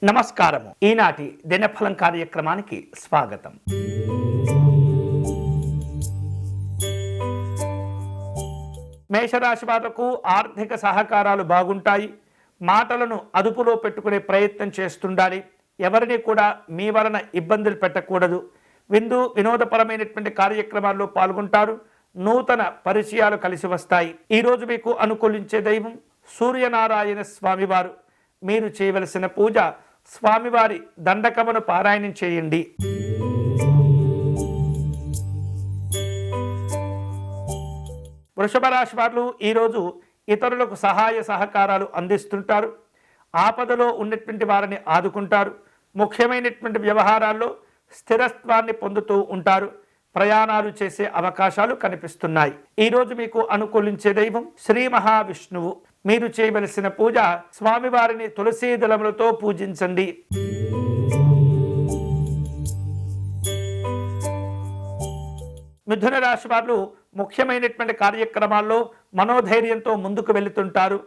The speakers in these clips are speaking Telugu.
నమస్కారము. ఈనాటి దినఫలం కార్యక్రమానికి స్వాగతం. మేషరాశి వాళ్లకు ఆర్థిక సహకారాలు బాగుంటాయి. మాటలను అదుపులో పెట్టుకునే ప్రయత్నం చేస్తుండాలి. ఎవరిని కూడా మీ వలన ఇబ్బందులు పెట్టకూడదు. వినోదపరమైనటువంటి కార్యక్రమాల్లో పాల్గొంటారు. నూతన పరిచయాలు కలిసి వస్తాయి. ఈరోజు మీకు అనుకూలించే దైవం సూర్యనారాయణ స్వామివారు. మీరు చేయవలసిన పూజ స్వామివారి దండకమును పారాయణం చేయండి. వృషభ రాశి వారు ఈరోజు ఇతరులకు సహాయ సహకారాలు అందిస్తుంటారు. ఆపదలో ఉన్నటువంటి వారిని ఆదుకుంటారు. ముఖ్యమైనటువంటి వ్యవహారాల్లో స్థిరత్వాన్ని పొందుతూ ఉంటారు. ప్రయాణాలు చేసే అవకాశాలు కనిపిస్తున్నాయి. ఈరోజు మీకు అనుకూలించే దైవం శ్రీ మహావిష్ణువు. మీరు చేయవలసిన పూజ స్వామివారిని తులసీ దళములతో పూజించండి. మిథున రాశి వారు ముఖ్యమైనటువంటి కార్యక్రమాల్లో మనోధైర్యంతో ముందుకు వెళుతుంటారు.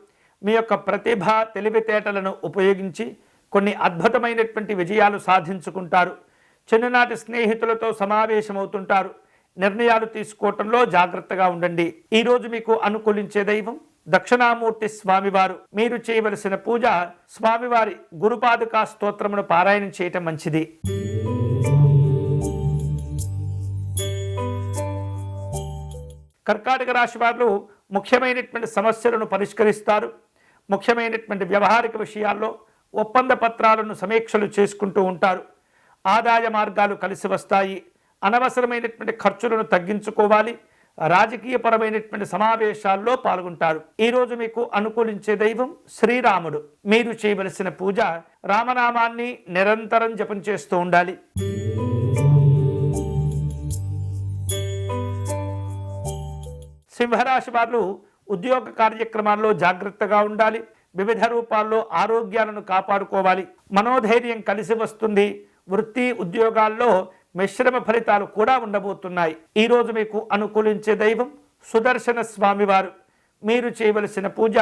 మీ యొక్క ప్రతిభ తెలివితేటలను ఉపయోగించి కొన్ని అద్భుతమైనటువంటి విజయాలు సాధించుకుంటారు. చిన్ననాటి స్నేహితులతో సమావేశమవుతుంటారు. నిర్ణయాలు తీసుకోవటంలో జాగ్రత్తగా ఉండండి. ఈరోజు మీకు అనుకూలించే దైవం దక్షిణామూర్తి స్వామివారు. మీరు చేయవలసిన పూజ స్వామివారి గురుపాదుకా స్తోత్రమును పారాయణం చేయటం మంచిది. కర్కాటక రాశి వారు ముఖ్యమైనటువంటి సమస్యలను పరిష్కరిస్తారు. ముఖ్యమైనటువంటి వ్యవహారిక విషయాల్లో ఒప్పంద పత్రాలను సమీక్షలు చేసుకుంటూ ఉంటారు. ఆదాయ మార్గాలు కలిసి వస్తాయి. అనవసరమైనటువంటి ఖర్చులను తగ్గించుకోవాలి. రాజకీయపరమైనటువంటి సమావేశాల్లో పాల్గొంటారు. ఈరోజు మీకు అనుకూలించే దైవం శ్రీరాముడు. మీరు చేయవలసిన పూజ రామనామాన్ని నిరంతరం జపం చేస్తూ ఉండాలి. సింహరాశి వారు ఉద్యోగ కార్యక్రమాల్లో జాగ్రత్తగా ఉండాలి. వివిధ రూపాల్లో ఆరోగ్యాలను కాపాడుకోవాలి. మనోధైర్యం కలిసి వస్తుంది. వృత్తి ఉద్యోగాల్లో మిశ్రమ ఫలితాలు కూడా ఉండబోతున్నాయి. ఈరోజు మీకు అనుకూలించే దైవం సుదర్శన స్వామివారు. మీరు చేయవలసిన పూజ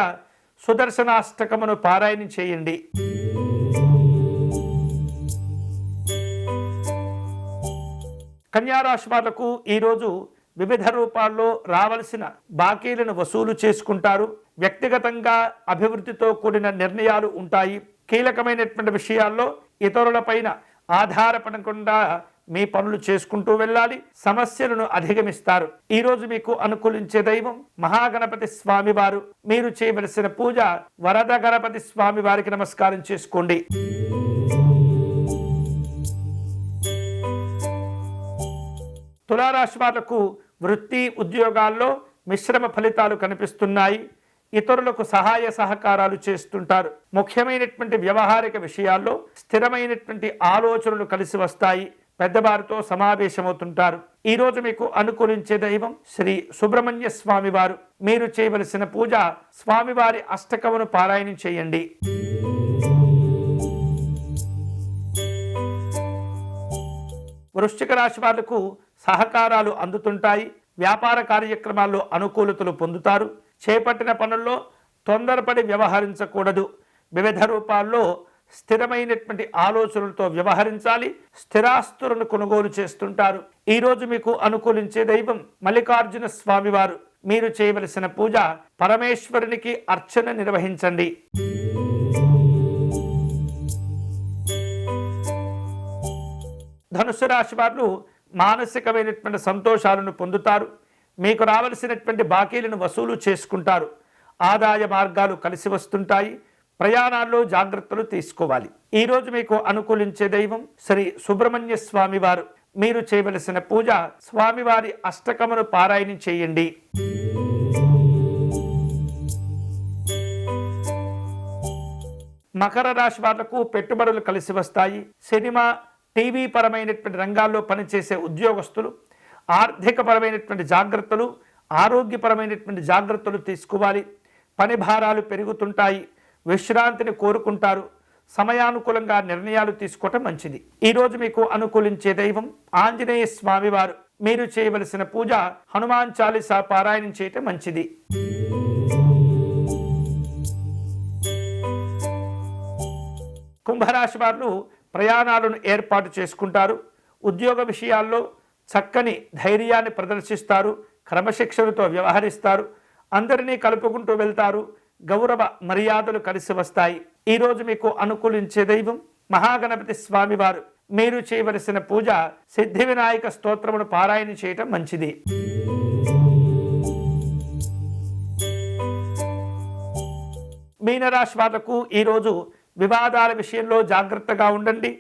సుదర్శనాష్టకమును పారాయణం చేయండి. కన్యారాశి వాళ్లకు ఈరోజు వివిధ రూపాల్లో రావలసిన బాకీలను వసూలు చేసుకుంటారు. వ్యక్తిగతంగా అభివృద్ధితో కూడిన నిర్ణయాలు ఉంటాయి. కీలకమైనటువంటి విషయాల్లో ఇతరులపైన ఆధారపడకుండా మీ పనులు చేసుకుంటూ వెళ్ళాలి. సమస్యలను అధిగమిస్తారు. ఈరోజు మీకు అనుకూలించే దైవం మహాగణపతి స్వామివారు. మీరు చేయవలసిన పూజ వరద గణపతి స్వామి వారికి నమస్కారం చేసుకోండి. తులారాశి వాళ్లకు వృత్తి ఉద్యోగాల్లో మిశ్రమ ఫలితాలు కనిపిస్తున్నాయి. ఇతరులకు సహాయ సహకారాలు చేస్తుంటారు. ముఖ్యమైనటువంటి వ్యవహారిక విషయాల్లో స్థిరమైనటువంటి ఆలోచనలు కలిసి వస్తాయి. పెద్దవారితో సమావేశమవుతుంటారు. ఈరోజు మీకు అనుకూలించే దైవం శ్రీ సుబ్రహ్మణ్య స్వామి వారు. మీరు చేయవలసిన పూజ స్వామివారి అష్టకమును పారాయణం చేయండి. వృశ్చిక రాశి వాళ్లకు సహకారాలు అందుతుంటాయి. వ్యాపార కార్యక్రమాల్లో అనుకూలతలు పొందుతారు. చేపట్టిన పనుల్లో తొందరపడి వ్యవహరించకూడదు. వివిధ రూపాల్లో స్థిరమైనటువంటి ఆలోచనలతో వ్యవహరించాలి. స్థిరాస్తులను కొనుగోలు చేస్తుంటారు. ఈరోజు మీకు అనుకూలించే దైవం మల్లికార్జున స్వామివారు. మీరు చేయవలసిన పూజ పరమేశ్వరునికి అర్చన నిర్వహించండి. ధనుసు రాశి వారు మానసికమైనటువంటి సంతోషాలను పొందుతారు. మీకు రావలసినటువంటి బాకీలను వసూలు చేసుకుంటారు. ఆదాయ మార్గాలు కలిసి వస్తుంటాయి. ప్రయాణాల్లో జాగ్రత్తలు తీసుకోవాలి. ఈరోజు మీకు అనుకూలించే దైవం శ్రీ సుబ్రహ్మణ్య స్వామి వారు. మీరు చేయవలసిన పూజ స్వామివారి అష్టకమును పారాయణం చేయండి. మకర రాశి వాళ్లకు పెట్టుబడులు కలిసి వస్తాయి. సినిమా టీవీ పరమైనటువంటి రంగాల్లో పనిచేసే ఉద్యోగస్తులు ఆర్థికపరమైనటువంటి జాగ్రత్తలు, ఆరోగ్యపరమైనటువంటి జాగ్రత్తలు తీసుకోవాలి. పని భారాలు పెరుగుతుంటాయి. విశ్రాంతిని కోరుకుంటారు. సమయానుకూలంగా నిర్ణయాలు తీసుకోవటం మంచిది. ఈరోజు మీకు అనుకూలించే దైవం ఆంజనేయ స్వామివారు. మీరు చేయవలసిన పూజ హనుమాన్ చాలీసా పారాయణం చేయటం మంచిది. కుంభరాశి వారు ప్రయాణాలను ఏర్పాటు చేసుకుంటారు. ఉద్యోగ విషయాల్లో చక్కని ధైర్యాన్ని ప్రదర్శిస్తారు. క్రమశిక్షణతో వ్యవహరిస్తారు. అందరినీ కలుపుకుంటూ వెళ్తారు. గౌరవ మర్యాదలు కలిసి వస్తాయి. ఈరోజు మీకు అనుకూలించే దైవం మహాగణపతి స్వామివారు. మీరు చేయవలసిన పూజ సిద్ధి వినాయక స్తోత్రమును పారాయణ చేయటం మంచిది. మీనరాశి వాళ్లకు ఈరోజు వివాదాల విషయంలో జాగ్రత్తగా ఉండండి.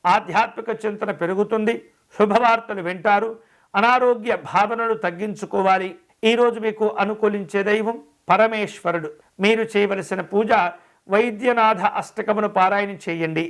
ఆధ్యాత్మిక చింతన పెరుగుతుంది. శుభవార్తలు వింటారు. అనారోగ్య భావనలు తగ్గించుకోవాలి. ఈరోజు మీకు అనుకూలించే దైవం పరమేశ్వరుడు. మీరు చేయవలసిన పూజ వైద్యనాథ అష్టకమును పారాయణ చేయండి.